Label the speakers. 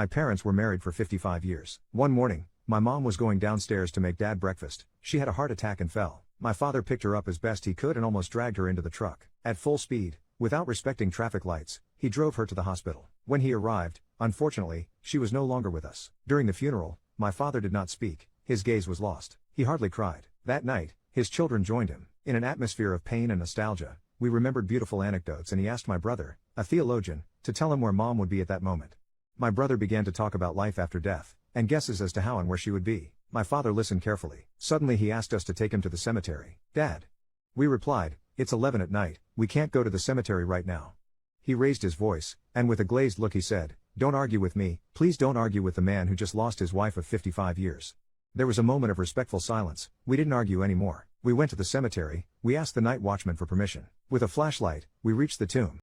Speaker 1: My parents were married for 55 years. One morning, my mom was going downstairs to make dad breakfast. She had a heart attack and fell. My father picked her up as best he could and almost dragged her into the truck. At full speed, without respecting traffic lights, he drove her to the hospital. When he arrived, unfortunately, she was no longer with us. During the funeral, my father did not speak. His gaze was lost. He hardly cried. That night, his children joined him. In an atmosphere of pain and nostalgia, we remembered beautiful anecdotes and he asked my brother, a theologian, to tell him where mom would be at that moment. My brother began to talk about life after death, and guesses as to how and where she would be. My father listened carefully. Suddenly he asked us to take him to the cemetery. Dad. We replied, it's 11 at night, we can't go to the cemetery right now. He raised his voice, and with a glazed look he said, don't argue with me, please don't argue with the man who just lost his wife of 55 years. There was a moment of respectful silence. We didn't argue anymore. We went to the cemetery. We asked the night watchman for permission. With a flashlight, we reached the tomb.